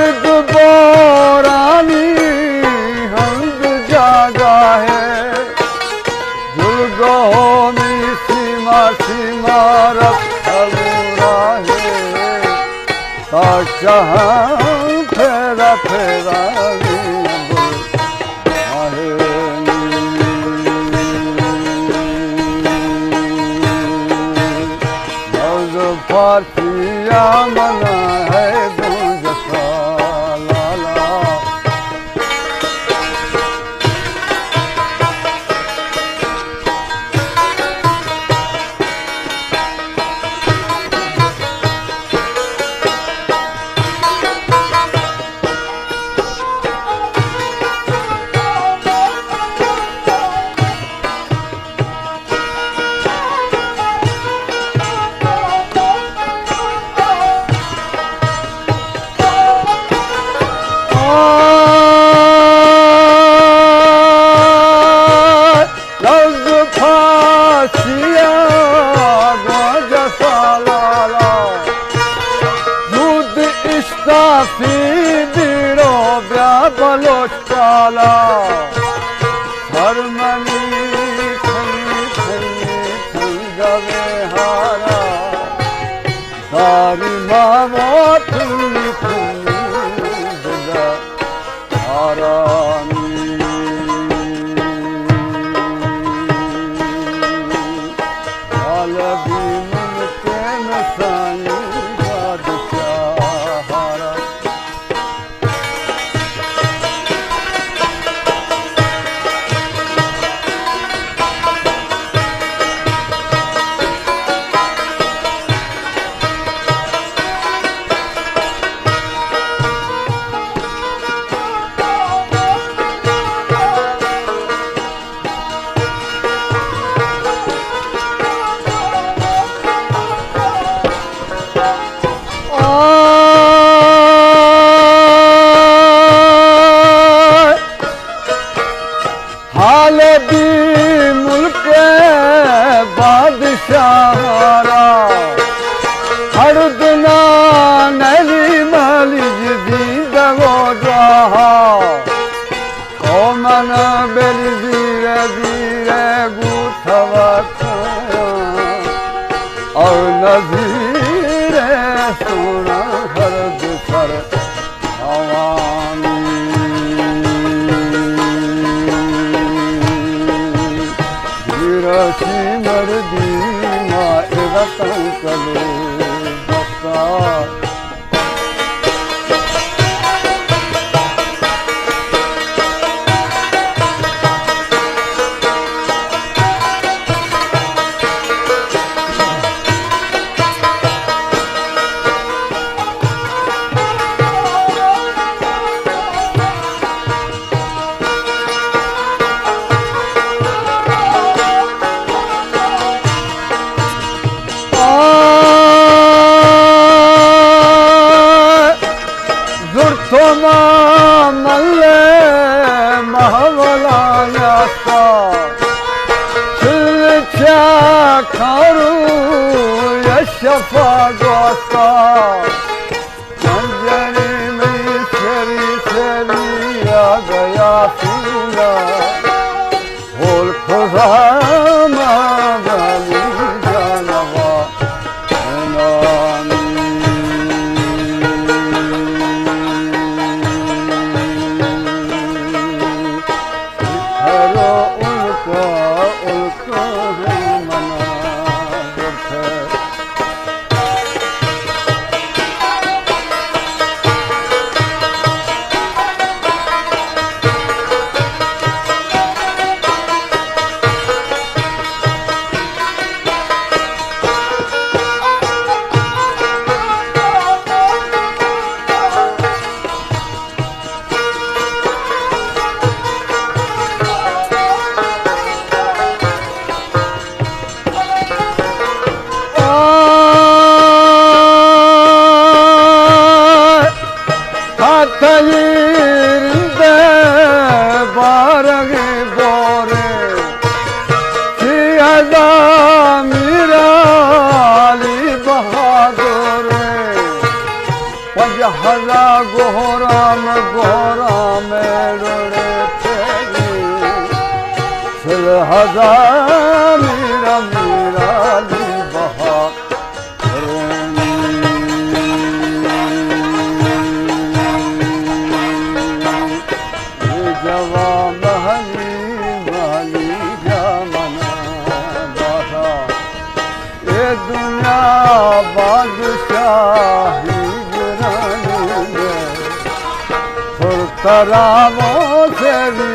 मर्द बोरानी हंग जागा है दुर्गो में सीमा सीमा रखलूरा है ताशाह फेरा फेरा फारसिया मना है गूंज सा लाला बलोचाला हरमनी खनी खनी संगवे हारा दारी मामो थनी थनी जगा हारानी हाल भी मन के नसानी बादशाह हारा हाल भी मुल्क बादशाहरा हर दिना नली मालिज दीदगो जहा ओ मन बेली धीरे धीरे गुथवा और नजीरे सोना हर दुसर हवानी सी मर्दी माए वतन कले बसा मल्ले महवला यासा छिलचा खारू यशफा गोसा अंजनी में सेरी सेरी आ गया सीना होल खुदा माली जानवा गोहराम गोहराम रोड़े तेरी सिल हजार मीरा मीरा दी बहा जवा महली महली जमना बाधा ये दुनिया बादशाही गिरानी में तरावों से भी